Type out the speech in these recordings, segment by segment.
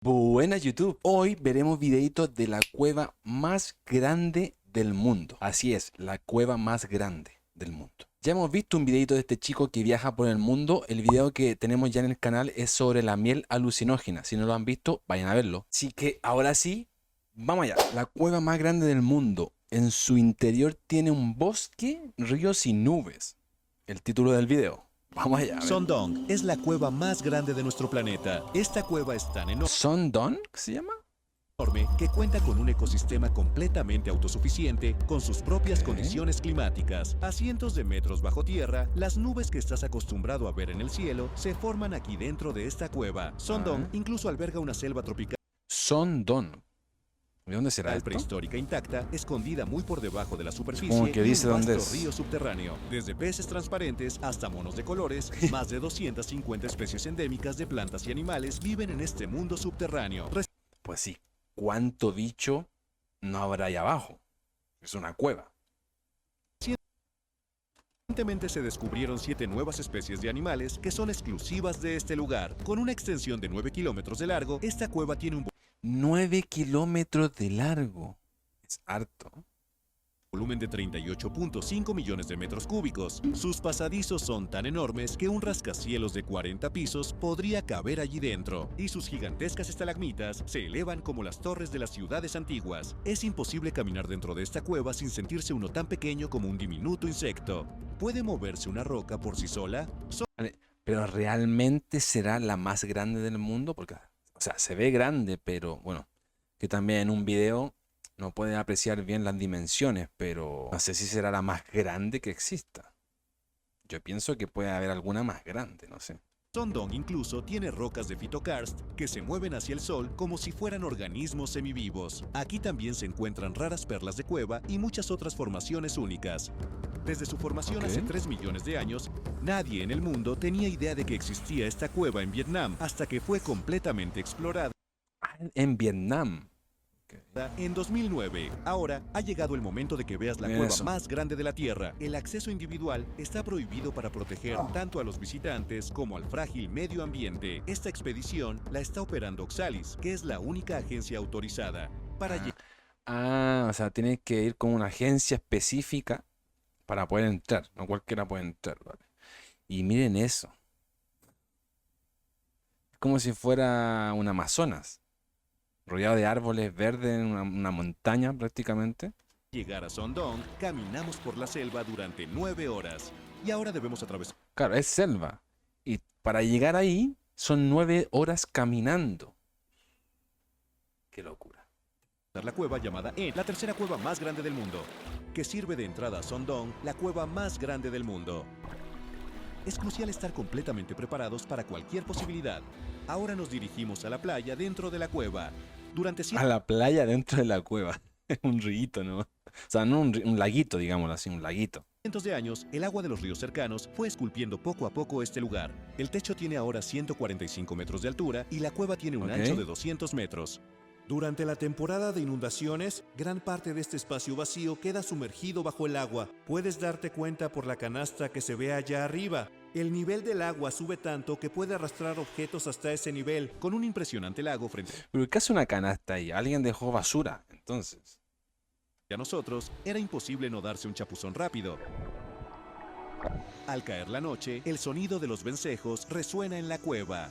Buenas YouTube, hoy veremos videitos de la cueva más grande del mundo. Así es, la cueva más grande del mundo. Ya hemos visto un videito de este chico que viaja por el mundo. El video que tenemos ya en el canal es sobre la miel alucinógena. Si no lo han visto, vayan a verlo. Así que ahora sí, vamos allá. La cueva más grande del mundo. En su interior tiene un bosque, ríos y nubes. El título del video. Vamos allá. Sondong es la cueva más grande de nuestro planeta. Esta cueva es tan ¿Sondon? ¿Qué se llama? enorme que cuenta con un ecosistema completamente autosuficiente con sus propias Ok. condiciones climáticas. A cientos de metros bajo tierra, las nubes que estás acostumbrado a ver en el cielo se forman aquí dentro de esta cueva. Sondong incluso alberga una selva tropical Sondon. ¿De dónde será esto? prehistórica intacta, escondida muy por debajo de la superficie Supongo que y dice un dónde vasto es. río subterráneo. Desde peces transparentes hasta monos de colores, más de 250 especies endémicas de plantas y animales viven en este mundo subterráneo. Pues sí, ¿cuánto bicho no habrá ahí abajo? Es una cueva. Recientemente se descubrieron 7 nuevas especies de animales que son exclusivas de este lugar. Con una extensión de 9 kilómetros de largo, esta cueva tiene un 9 kilómetros de largo. Es harto. volumen de 38.5 millones de metros cúbicos. Sus pasadizos son tan enormes que un rascacielos de 40 pisos podría caber allí dentro, y sus gigantescas estalagmitas se elevan como las torres de las ciudades antiguas. Es imposible caminar dentro de esta cueva sin sentirse uno tan pequeño como un diminuto insecto. ¿Puede moverse una roca por sí sola? Vale, pero ¿realmente será la más grande del mundo? Porque, o sea, se ve grande, pero bueno, que también en un video no pueden apreciar bien las dimensiones, pero no sé si será la más grande que exista. Yo pienso que puede haber alguna más grande, no sé. Sondong incluso tiene rocas de phytokarst que se mueven hacia el sol como si fueran organismos semivivos. Aquí también se encuentran raras perlas de cueva y muchas otras formaciones únicas. Desde su formación hace 3 millones de años, nadie en el mundo tenía idea de que existía esta cueva en Vietnam hasta que fue completamente explorada En Vietnam. en 2009. Ahora ha llegado el momento de que veas la Mira cueva eso. más grande de la Tierra. El acceso individual está prohibido para proteger tanto a los visitantes como al frágil medio ambiente. Esta expedición la está operando Oxalis, que es la única agencia autorizada. Para O sea, tienes que ir con una agencia específica para poder entrar. No cualquiera puede entrar, ¿vale? Y miren eso. Es como si fuera un Amazonas, rodeado de árboles verdes en una montaña prácticamente. llegar a Sondong, caminamos por la selva durante 9 horas. Y ahora debemos atravesar Claro, es selva. Y para llegar ahí son 9 horas caminando. Qué locura. la cueva llamada En, la tercera cueva más grande del mundo, que sirve de entrada a Sondong, la cueva más grande del mundo. Es crucial estar completamente preparados para cualquier posibilidad. Ahora nos dirigimos a la playa dentro de la cueva. Durante A la playa dentro de la cueva. Un rito, ¿no? O sea, no un laguito, digámoslo así, un laguito. cientos de años, el agua de los ríos cercanos fue esculpiendo poco a poco este lugar. El techo tiene ahora 145 metros de altura y la cueva tiene un ancho de 200 metros. Durante la temporada de inundaciones, gran parte de este espacio vacío queda sumergido bajo el agua. Puedes darte cuenta por la canasta que se ve allá arriba. El nivel del agua sube tanto que puede arrastrar objetos hasta ese nivel, con un impresionante lago frente Pero ¿qué hace una canasta ahí? Alguien dejó basura, entonces. a nosotros. Era imposible no darse un chapuzón rápido. Al caer la noche, el sonido de los vencejos resuena en la cueva.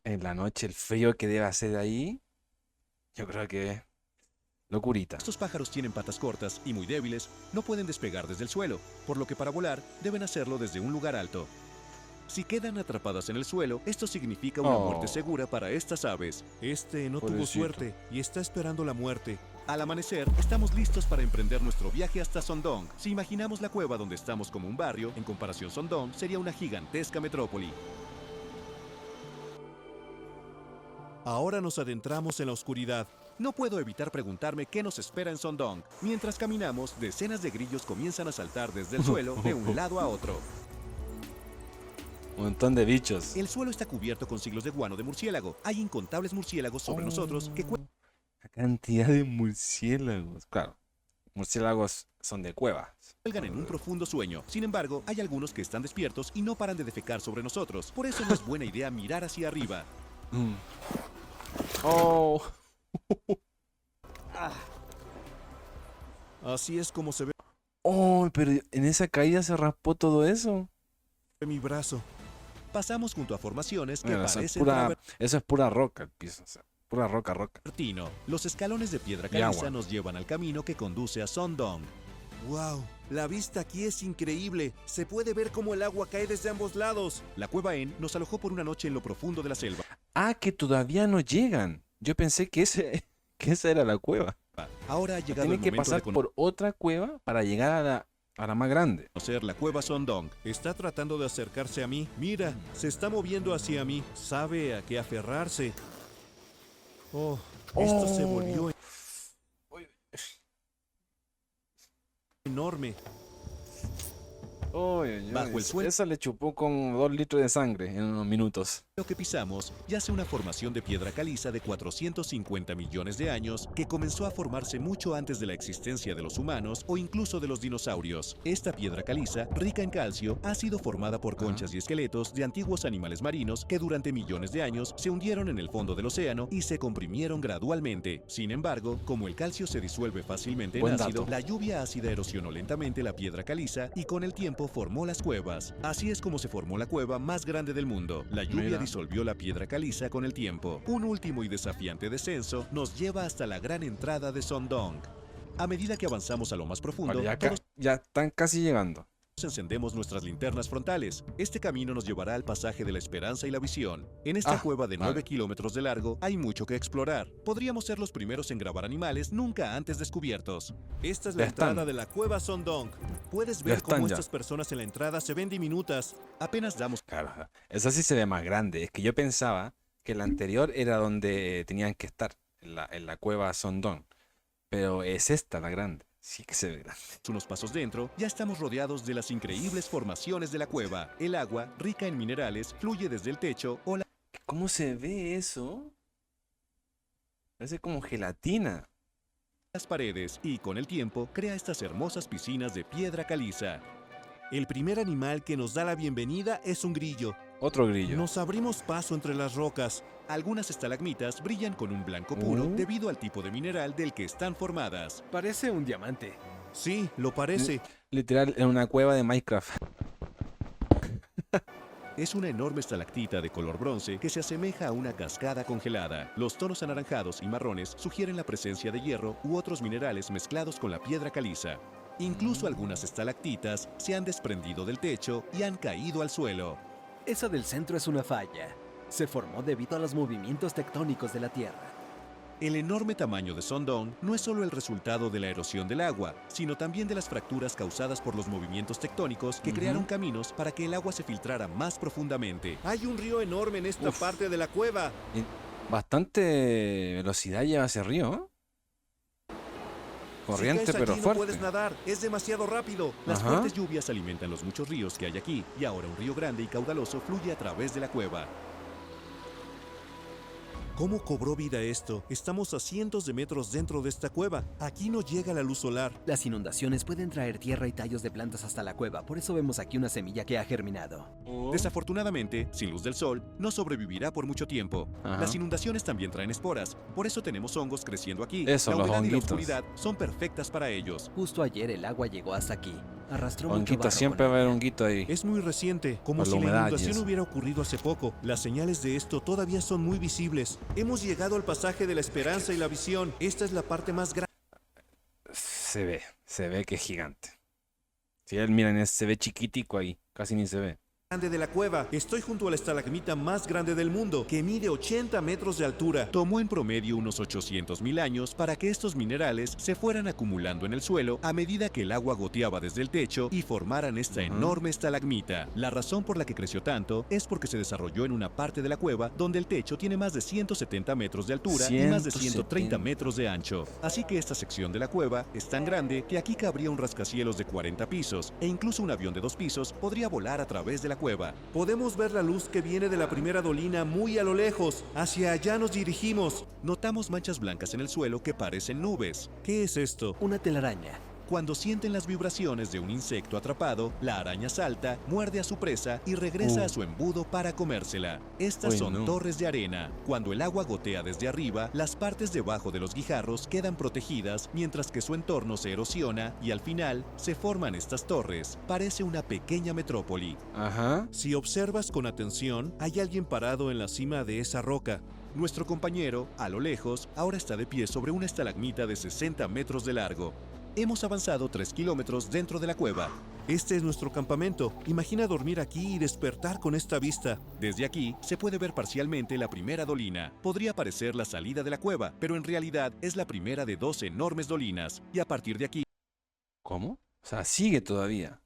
En la noche el frío que debe hacer ahí, yo creo que locurita. Estos pájaros tienen patas cortas y muy débiles, no pueden despegar desde el suelo, por lo que para volar deben hacerlo desde un lugar alto. Si quedan atrapadas en el suelo, esto significa una muerte segura para estas aves. Este no tuvo Pobrecito. suerte y está esperando la muerte. Al amanecer, estamos listos para emprender nuestro viaje hasta Sondong. Si imaginamos la cueva donde estamos como un barrio, en comparación Sondong sería una gigantesca metrópoli. Ahora nos adentramos en la oscuridad. No puedo evitar preguntarme qué nos espera en Sondong. Mientras caminamos, decenas de grillos comienzan a saltar desde el suelo de un lado a otro. Un montón de bichos. El suelo está cubierto con siglos de guano de murciélago. Hay incontables murciélagos sobre nosotros que La cantidad de murciélagos. Claro, murciélagos son de cuevas. cuelgan en un profundo sueño. Sin embargo, hay algunos que están despiertos y no paran de defecar sobre nosotros. Por eso no es buena idea mirar hacia arriba. Oh. Así es como se ve Oh, pero en esa caída se raspó todo eso. mi brazo. Pasamos junto a formaciones que Bueno, eso es parecen pura roca el piso. O sea, pura roca. travertino. Los escalones de piedra Y agua. caliza nos llevan al camino que conduce a Sondong. ¡Wow! La vista aquí es increíble. Se puede ver cómo el agua cae desde ambos lados. La cueva En nos alojó por una noche en lo profundo de la selva. Ah, que todavía no llegan. Yo pensé que que esa era la cueva. Ahora ha llegado Tiene el que momento pasar de por otra cueva para llegar a la más grande. conocer la cueva Sondong. Está tratando de acercarse a mí. Mira, se está moviendo hacia mí. Sabe a qué aferrarse. Oh, esto se volvió enorme. Bajo el suelo. Esa le chupó con 2 litros de sangre en unos minutos. Lo que pisamos yace una formación de piedra caliza de 450 millones de años que comenzó a formarse mucho antes de la existencia de los humanos o incluso de los dinosaurios. Esta piedra caliza, rica en calcio, ha sido formada por conchas y esqueletos de antiguos animales marinos que durante millones de años se hundieron en el fondo del océano y se comprimieron gradualmente. Sin embargo, como el calcio se disuelve fácilmente en Buen ácido, dato. la lluvia ácida erosionó lentamente la piedra caliza y con el tiempo formó las cuevas. Así es como se formó la cueva más grande del mundo. La lluvia Mira. disolvió la piedra caliza con el tiempo. Un último y desafiante descenso nos lleva hasta la gran entrada de Sondong. A medida que avanzamos a lo más profundo, Vale, todos ya están casi llegando. encendemos nuestras linternas frontales. Este camino nos llevará al pasaje de la esperanza y la visión. En esta cueva de 9 vale. kilómetros de largo hay mucho que explorar. Podríamos ser los primeros en grabar animales nunca antes descubiertos. Esta es la Ya están. entrada de la cueva Sondong. Puedes Ya ver están cómo ya. estas personas en la entrada se ven diminutas. Apenas damos Claro, esa sí se ve más grande. Es que yo pensaba que la anterior era donde tenían que estar, en la cueva Sondón. Pero es esta la grande. Sí que se ve grande. unos pasos dentro, ya estamos rodeados de las increíbles formaciones de la cueva. El agua, rica en minerales, fluye desde el techo o ¿Cómo se ve eso? Parece como gelatina. las paredes y, con el tiempo, crea estas hermosas piscinas de piedra caliza. El primer animal que nos da la bienvenida es un grillo. Otro grillo. Nos abrimos paso entre las rocas. Algunas estalagmitas brillan con un blanco puro debido al tipo de mineral del que están formadas. Parece un diamante. Sí, lo parece. Literal, en una cueva de Minecraft. Es una enorme estalactita de color bronce que se asemeja a una cascada congelada. Los tonos anaranjados y marrones sugieren la presencia de hierro u otros minerales mezclados con la piedra caliza. Incluso algunas estalactitas se han desprendido del techo y han caído al suelo. Esa del centro es una falla. Se formó debido a los movimientos tectónicos de la Tierra. El enorme tamaño de Sondong no es solo el resultado de la erosión del agua, sino también de las fracturas causadas por los movimientos tectónicos que crearon caminos para que el agua se filtrara más profundamente. Hay un río enorme en esta parte de la cueva. Bastante velocidad lleva ese río, ¿eh? Corriente, si caes pero allí, fuerte. No puedes nadar, es demasiado rápido. Las Ajá. fuertes lluvias alimentan los muchos ríos que hay aquí, y ahora un río grande y caudaloso fluye a través de la cueva. ¿Cómo cobró vida esto? Estamos a cientos de metros dentro de esta cueva. Aquí no llega la luz solar. Las inundaciones pueden traer tierra y tallos de plantas hasta la cueva, por eso vemos aquí una semilla que ha germinado. Desafortunadamente, sin luz del sol, no sobrevivirá por mucho tiempo. Ajá. Las inundaciones también traen esporas, por eso tenemos hongos creciendo aquí. Eso, la los humedad y la honguitos. oscuridad son perfectas para ellos. Justo ayer el agua llegó hasta aquí. Arrastró mucho Honguito, barro siempre con va a haber ella. honguito ahí. Es muy reciente, como Por la si la humedad y inundación eso. hubiera ocurrido hace poco. Las señales de esto todavía son muy visibles. Hemos llegado al pasaje de la esperanza y la visión. Esta es la parte más Se ve que es gigante. Si él, miren, se ve chiquitico ahí, casi ni se ve. grande de la cueva. Estoy junto a la estalagmita más grande del mundo, que mide 80 metros de altura. Tomó en promedio unos 800.000 años para que estos minerales se fueran acumulando en el suelo a medida que el agua goteaba desde el techo y formaran esta enorme estalagmita. La razón por la que creció tanto es porque se desarrolló en una parte de la cueva donde el techo tiene más de 170 metros de altura y más de 130 metros de ancho. Así que esta sección de la cueva es tan grande que aquí cabría un rascacielos de 40 pisos e incluso un avión de 2 pisos podría volar a través de la cueva. Podemos ver la luz que viene de la primera dolina muy a lo lejos. Hacia allá nos dirigimos. Notamos manchas blancas en el suelo que parecen nubes. ¿Qué es esto? Una telaraña. Cuando sienten las vibraciones de un insecto atrapado, la araña salta, muerde a su presa y regresa a su embudo para comérsela. Estas son torres de arena. Cuando el agua gotea desde arriba, las partes debajo de los guijarros quedan protegidas mientras que su entorno se erosiona y al final se forman estas torres. Parece una pequeña metrópoli. Ajá. Si observas con atención, hay alguien parado en la cima de esa roca. Nuestro compañero, a lo lejos, ahora está de pie sobre una estalagmita de 60 metros de largo. Hemos avanzado 3 kilómetros dentro de la cueva. Este es nuestro campamento. Imagina dormir aquí y despertar con esta vista. Desde aquí se puede ver parcialmente la primera dolina. Podría parecer la salida de la cueva, pero en realidad es la primera de 2 enormes dolinas. Y a partir de aquí... ¿Cómo? O sea, sigue todavía.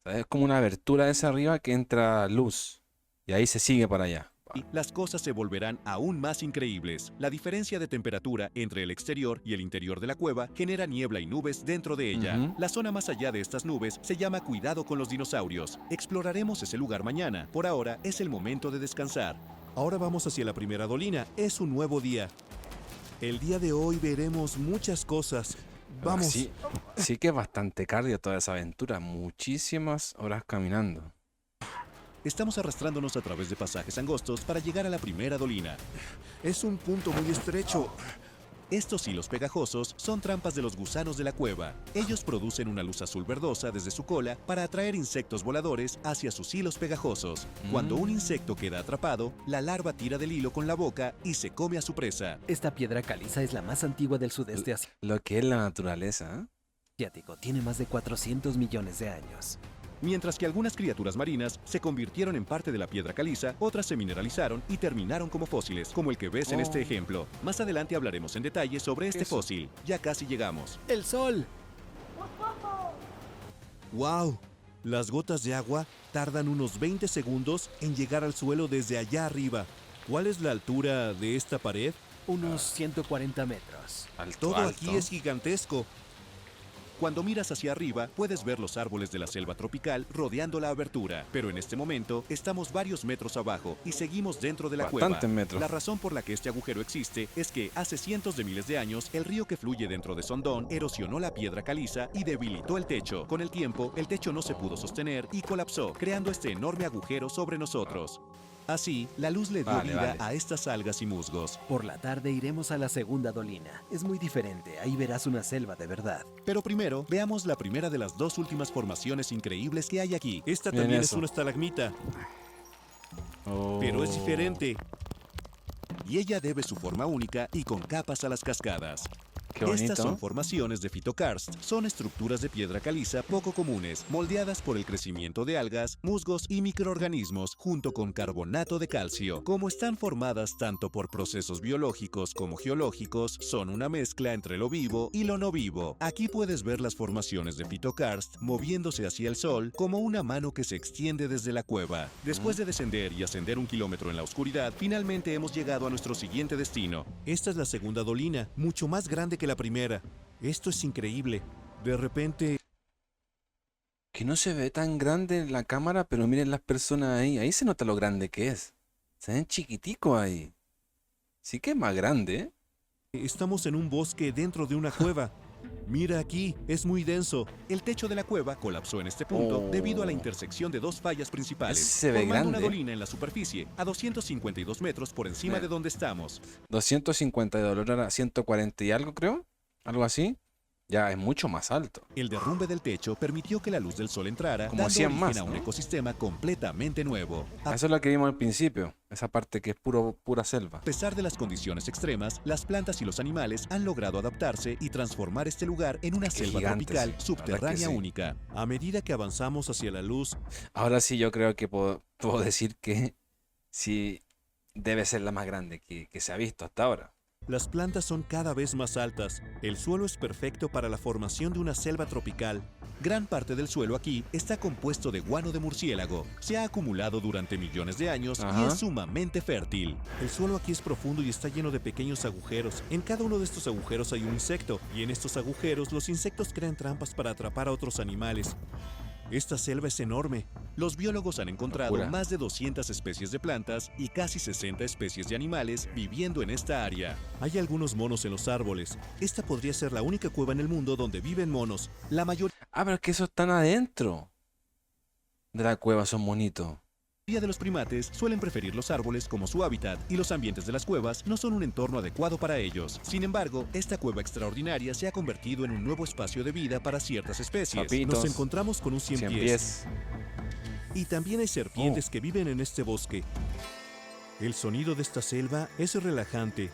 O sea, es como una abertura esa arriba que entra luz. Y ahí se sigue para allá. las cosas se volverán aún más increíbles. La diferencia de temperatura entre el exterior y el interior de la cueva genera niebla y nubes dentro de ella. La zona más allá de estas nubes se llama Cuidado con los dinosaurios. Exploraremos ese lugar mañana. Por ahora es el momento de descansar. Ahora vamos hacia la primera dolina. Es un nuevo día. El día de hoy veremos muchas cosas. Vamos. Sí que es bastante cardio toda esa aventura. Muchísimas horas caminando. Estamos arrastrándonos a través de pasajes angostos para llegar a la primera dolina. Es un punto muy estrecho. Estos hilos pegajosos son trampas de los gusanos de la cueva. Ellos producen una luz azul verdosa desde su cola para atraer insectos voladores hacia sus hilos pegajosos. Cuando un insecto queda atrapado, la larva tira del hilo con la boca y se come a su presa. Esta piedra caliza es la más antigua del sudeste Lo que es la naturaleza, asiático. Tiene más de 400 millones de años. Mientras que algunas criaturas marinas se convirtieron en parte de la piedra caliza, otras se mineralizaron y terminaron como fósiles, como el que ves en este ejemplo. Más adelante hablaremos en detalle sobre este fósil. Ya casi llegamos. ¡El sol! ¡Wow! Las gotas de agua tardan unos 20 segundos en llegar al suelo desde allá arriba. ¿Cuál es la altura de esta pared? Unos 140 metros. Todo aquí es gigantesco. Cuando miras hacia arriba, puedes ver los árboles de la selva tropical rodeando la abertura. Pero en este momento, estamos varios metros abajo y seguimos dentro de la cueva. Metros. La razón por la que este agujero existe es que hace cientos de miles de años, el río que fluye dentro de Sondón erosionó la piedra caliza y debilitó el techo. Con el tiempo, el techo no se pudo sostener y colapsó, creando este enorme agujero sobre nosotros. Así, la luz le dio vida a estas algas y musgos. Por la tarde iremos a la segunda dolina. Es muy diferente, ahí verás una selva de verdad. Pero primero, veamos la primera de las dos últimas formaciones increíbles que hay aquí. Esta Miren también eso. es una estalagmita, pero es diferente. Y ella debe su forma única y con capas a las cascadas. Qué bonito. Estas son formaciones de phytokarst. Son estructuras de piedra caliza poco comunes, moldeadas por el crecimiento de algas, musgos y microorganismos junto con carbonato de calcio. Como están formadas tanto por procesos biológicos como geológicos, son una mezcla entre lo vivo y lo no vivo. Aquí puedes ver las formaciones de phytokarst moviéndose hacia el sol como una mano que se extiende desde la cueva. Después de descender y ascender 1 kilómetro en la oscuridad, finalmente hemos llegado a nuestro siguiente destino. Esta es la segunda dolina, mucho más grande que la primera. Esto es increíble. De repente... Que no se ve tan grande en la cámara, pero miren las personas ahí. Ahí se nota lo grande que es. Se ven chiquiticos ahí. Sí que es más grande, ¿eh? Estamos en un bosque dentro de una cueva. Mira aquí, es muy denso. El techo de la cueva colapsó en este punto debido a la intersección de dos fallas principales, Ese se ve formando una grande. dolina en la superficie, a 252 metros por encima de donde estamos. 250 de dolor a 140 y algo, creo. Algo así. Ya es mucho más alto. El derrumbe del techo permitió que la luz del sol entrara, Como dando 100 origen más, a un ¿no? ecosistema completamente nuevo. A Eso es lo que vimos al principio. Esa parte que es pura selva. pesar de las condiciones extremas, las plantas y los animales han logrado adaptarse y transformar este lugar en una selva gigante, tropical sí. La verdad subterránea que sí. única. A medida que avanzamos hacia la luz, Ahora sí yo creo que puedo decir que sí debe ser la más grande que se ha visto hasta ahora. las plantas son cada vez más altas. El suelo es perfecto para la formación de una selva tropical. Gran parte del suelo aquí está compuesto de guano de murciélago. Se ha acumulado durante millones de años y Ajá. es sumamente fértil. El suelo aquí es profundo y está lleno de pequeños agujeros. En cada uno de estos agujeros hay un insecto, y en estos agujeros los insectos crean trampas para atrapar a otros animales. Esta selva es enorme. Los biólogos han encontrado Locura. más de 200 especies de plantas y casi 60 especies de animales viviendo en esta área. Hay algunos monos en los árboles. Esta podría ser la única cueva en el mundo donde viven monos. La mayoría Ah, pero es que esos están adentro de la cueva, son bonitos. de los primates suelen preferir los árboles como su hábitat y los ambientes de las cuevas no son un entorno adecuado para ellos. Sin embargo, esta cueva extraordinaria se ha convertido en un nuevo espacio de vida para ciertas especies. Papitos, Nos encontramos con un 100 100 pies. pies. Y también hay serpientes que viven en este bosque. El sonido de esta selva es relajante.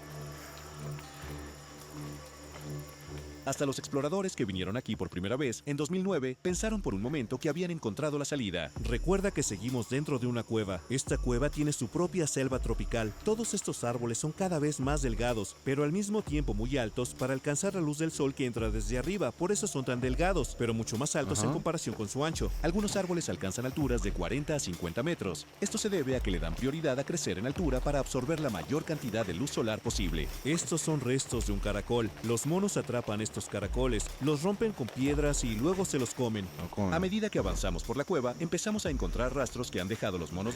Hasta los exploradores que vinieron aquí por primera vez en 2009 pensaron por un momento que habían encontrado la salida. Recuerda que seguimos dentro de una cueva. Esta cueva tiene su propia selva tropical. Todos estos árboles son cada vez más delgados, pero al mismo tiempo muy altos para alcanzar la luz del sol que entra desde arriba. Por eso son tan delgados, pero mucho más altos en comparación con su ancho. Algunos árboles alcanzan alturas de 40 a 50 metros. Esto se debe a que le dan prioridad a crecer en altura para absorber la mayor cantidad de luz solar posible. Estos son restos de un caracol. Los monos atrapan estos caracoles, los rompen con piedras y luego se los comen. A medida que avanzamos por la cueva, empezamos a encontrar rastros que han dejado los monos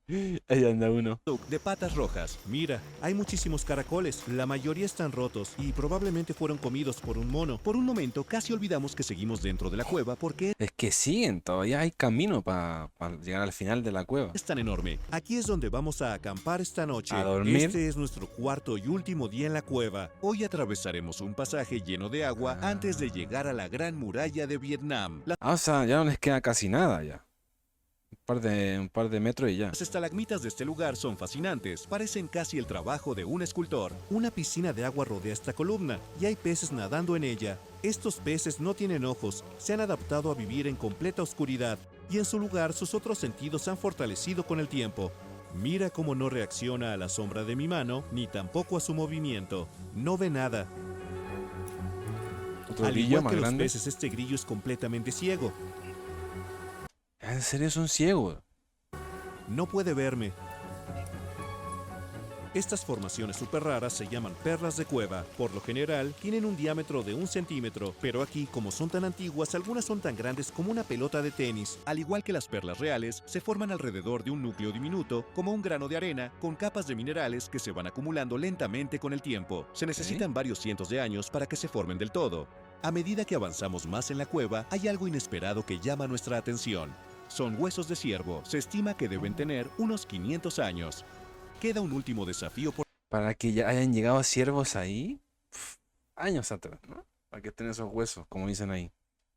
Ahí anda uno. de patas rojas. Mira, hay muchísimos caracoles, la mayoría están rotos y probablemente fueron comidos por un mono. Por un momento casi olvidamos que seguimos dentro de la cueva porque Es que siguen, todavía hay camino para llegar al final de la cueva. es tan enorme. Aquí es donde vamos a acampar esta noche. A dormir. Este es nuestro cuarto y último día en la cueva. Hoy atravesaremos un pasaje lleno de agua antes de llegar a la Gran Muralla de Vietnam. Ah, o sea, ya no les queda casi nada ya. Un par de metros y ya. Las estalagmitas de este lugar son fascinantes, parecen casi el trabajo de un escultor. Una piscina de agua rodea esta columna y hay peces nadando en ella. Estos peces no tienen ojos, se han adaptado a vivir en completa oscuridad y en su lugar sus otros sentidos se han fortalecido con el tiempo. Mira cómo no reacciona a la sombra de mi mano ni tampoco a su movimiento. No ve nada. Otro Al grillo igual más que los grande. peces, este grillo es completamente ciego. ¿En serio son ciegos? No puede verme. Estas formaciones súper raras se llaman perlas de cueva. Por lo general, tienen un diámetro de 1 centímetro, pero aquí, como son tan antiguas, algunas son tan grandes como una pelota de tenis. Al igual que las perlas reales, se forman alrededor de un núcleo diminuto, como un grano de arena, con capas de minerales que se van acumulando lentamente con el tiempo. Se necesitan varios cientos de años para que se formen del todo. A medida que avanzamos más en la cueva, hay algo inesperado que llama nuestra atención. Son huesos de ciervo. Se estima que deben tener unos 500 años. Queda un último desafío por Para que ya hayan llegado ciervos ahí, años atrás, ¿no? Para que estén esos huesos, como dicen ahí.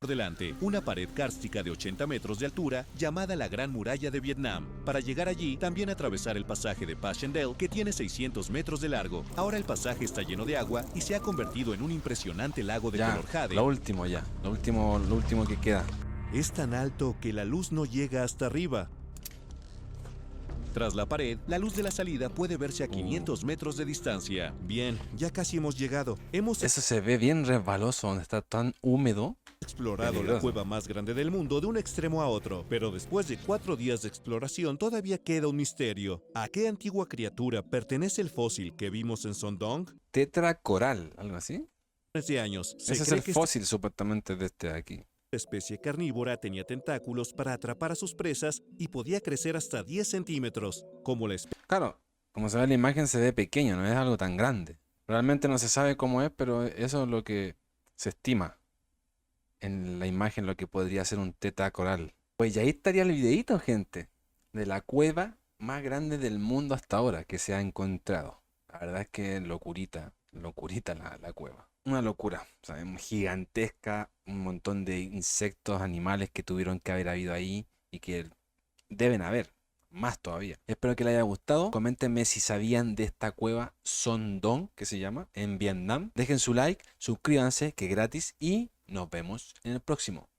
delante, una pared kárstica de 80 metros de altura llamada la Gran Muralla de Vietnam. Para llegar allí, también atravesar el pasaje de Passchendaele, que tiene 600 metros de largo. Ahora el pasaje está lleno de agua y se ha convertido en un impresionante lago de Ya, color jade. lo último ya, lo último que queda. Es tan alto que la luz no llega hasta arriba. Tras la pared, la luz de la salida puede verse a 500 metros de distancia. Bien, ya casi hemos llegado. Hemos Eso se ve bien resbaloso, donde está tan húmedo. explorado la peligroso. cueva más grande del mundo de un extremo a otro, pero después de 4 días de exploración todavía queda un misterio. ¿A qué antigua criatura pertenece el fósil que vimos en Sondong? Tetracoral, algo así. De años, se Ese es cree el que fósil supuestamente de este de aquí. esta especie carnívora tenía tentáculos para atrapar a sus presas y podía crecer hasta 10 centímetros, como la especie Claro, como se ve en la imagen se ve pequeño, no es algo tan grande. Realmente no se sabe cómo es, pero eso es lo que se estima en la imagen, lo que podría ser un tetracoral. Pues ya ahí estaría el videíto, gente, de la cueva más grande del mundo hasta ahora que se ha encontrado. La verdad es que locurita la cueva. Una locura, o sea, gigantesca, un montón de insectos, animales que tuvieron que haber habido ahí y que deben haber, más todavía. Espero que les haya gustado. Coméntenme si sabían de esta cueva Sondong, que se llama, en Vietnam. Dejen su like, suscríbanse, que es gratis, y nos vemos en el próximo.